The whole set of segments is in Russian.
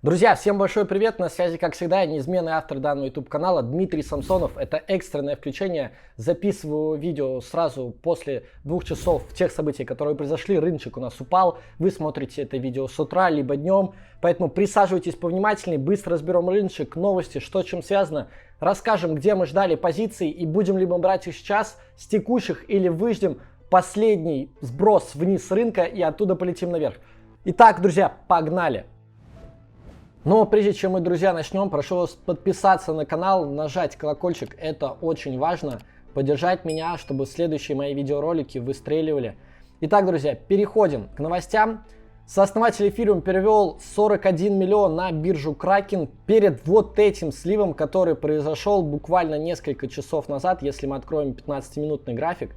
Друзья, всем большой привет, на связи как всегда неизменный автор данного YouTube канала Дмитрий Самсонов. Это экстренное включение, записываю видео сразу после 2 часов тех событий, которые произошли, рыночек у нас упал. Вы смотрите это видео с утра, либо днем, поэтому присаживайтесь повнимательнее, быстро разберем рыночек, новости, что с чем связано. Расскажем, где мы ждали позиций и будем ли мы брать их сейчас с текущих или выждем последний сброс вниз рынка и оттуда полетим наверх. Итак, друзья, погнали! Но прежде чем мы, друзья, начнем, прошу вас подписаться на канал, нажать колокольчик, это очень важно, поддержать меня, чтобы следующие мои видеоролики выстреливали. Итак, друзья, переходим к новостям. Сооснователь Ethereum перевел 41 миллион на биржу Kraken перед вот этим сливом, который произошел буквально несколько часов назад. Если мы откроем 15-минутный график,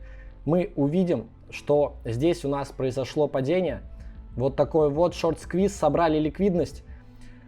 мы увидим, что здесь у нас произошло падение. Вот такой вот шорт-сквиз, собрали ликвидность.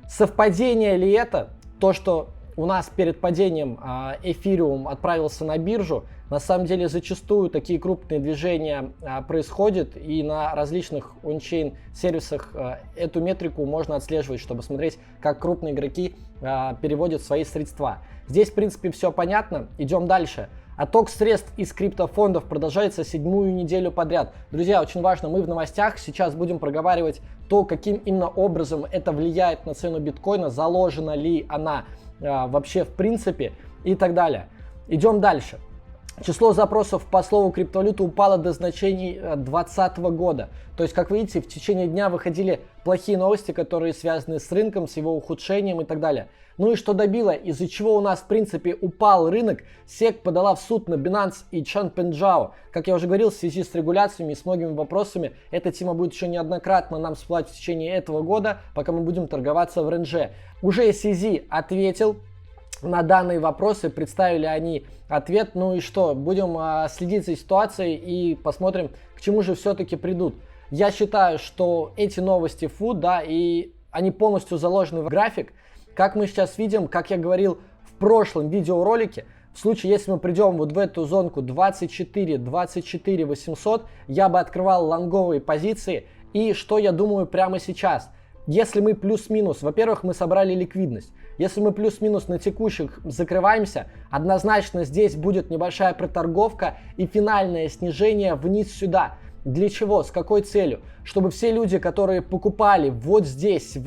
Совпадение ли это? То, что у нас перед падением Ethereum отправился на биржу, на самом деле зачастую такие крупные движения происходят, и на различных ончейн сервисах эту метрику можно отслеживать, чтобы смотреть, как крупные игроки переводят свои средства. Здесь, в принципе, все понятно. Идем дальше. Отток средств из криптофондов продолжается 7-ю неделю подряд. Друзья, очень важно, мы в новостях сейчас будем проговаривать то, каким именно образом это влияет на цену биткоина, заложена ли она вообще в принципе и так далее. Идем дальше. Число запросов по слову криптовалюта упало до значений 2020 года. То есть, как вы видите, в течение дня выходили плохие новости, которые связаны с рынком, с его ухудшением и так далее. Ну и что добило, из-за чего у нас, в принципе, упал рынок, SEC подала в суд на Binance и Changpeng. Как я уже говорил, в связи с регуляциями и с многими вопросами, эта тема будет еще неоднократно нам всплывать в течение этого года, пока мы будем торговаться в рендже. Уже SEC ответил на данные вопросы, представили они ответ. Ну и что, будем следить за ситуацией и посмотрим, к чему же все-таки придут. Я считаю, что эти новости и они полностью заложены в график. Как мы сейчас видим, как я говорил в прошлом видеоролике, в случае, если мы придем вот в эту зонку 24 800, я бы открывал лонговые позиции. И что я думаю прямо сейчас? Если мы плюс-минус, во-первых, мы собрали ликвидность. Если мы плюс-минус на текущих закрываемся, однозначно здесь будет небольшая проторговка и финальное снижение вниз сюда. Для чего? С какой целью? Чтобы все люди, которые покупали вот здесь,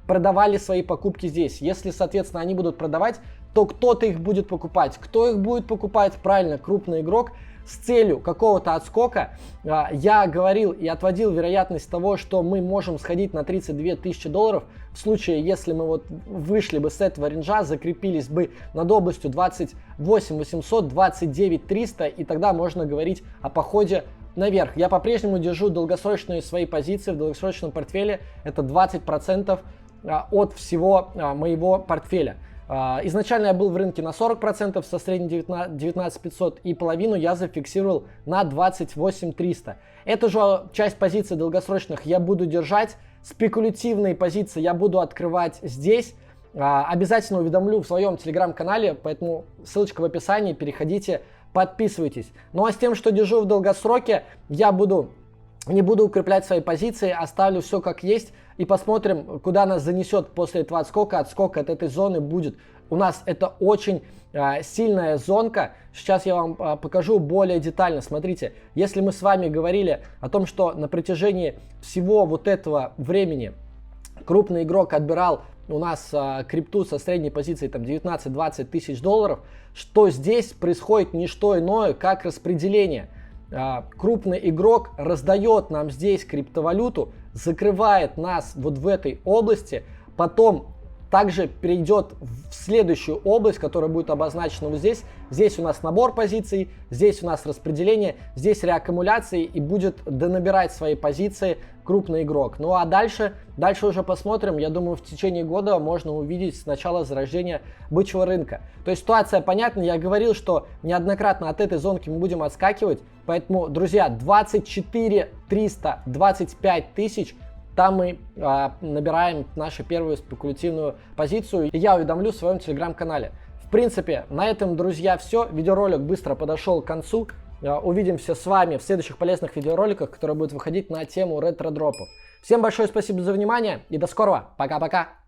продавали свои покупки здесь. Если, соответственно, они будут продавать, то кто-то их будет покупать. Кто их будет покупать? Правильно, крупный игрок. С целью какого-то отскока я говорил и отводил вероятность того, что мы можем сходить на 32 тысячи долларов в случае, если мы вышли бы с этого ренджа, закрепились бы над областью 28 800, 29 300, и тогда можно говорить о походе наверх. Я по-прежнему держу долгосрочные свои позиции в долгосрочном портфеле. Это 20% от всего моего портфеля. Изначально я был в рынке на 40% со средней 19 500, и половину я зафиксировал на 28 300. Эту же часть позиций долгосрочных я буду держать. Спекулятивные позиции я буду открывать здесь. Обязательно уведомлю в своем телеграм-канале, поэтому ссылочка в описании, переходите, подписывайтесь. Ну а с тем, что держу в долгосроке, я не буду укреплять свои позиции, оставлю все как есть и посмотрим, куда нас занесет после этого отскока. Отскок от этой зоны будет. У нас это очень сильная зонка. Сейчас я вам покажу более детально. Смотрите, если мы с вами говорили о том, что на протяжении всего вот этого времени крупный игрок отбирал у нас крипту со средней позиции 19-20 тысяч долларов, что здесь происходит не что иное, как распределение. Крупный игрок раздает нам здесь криптовалюту, закрывает нас вот в этой области, потом также перейдет в следующую область, которая будет обозначена вот здесь. Здесь у нас набор позиций, здесь у нас распределение, здесь реаккумуляции, и будет донабирать свои позиции крупный игрок. Ну а дальше уже посмотрим. Я думаю, в течение года можно увидеть начало зарождения бычьего рынка. То есть ситуация понятна. Я говорил, что неоднократно от этой зонки мы будем отскакивать. Поэтому, друзья, 24 300, 25 тысяч. Там мы набираем нашу первую спекулятивную позицию. И я уведомлю в своем телеграм-канале. В принципе, на этом, друзья, все. Видеоролик быстро подошел к концу. Увидимся с вами в следующих полезных видеороликах, которые будут выходить на тему ретро-дропов. Всем большое спасибо за внимание и до скорого. Пока-пока.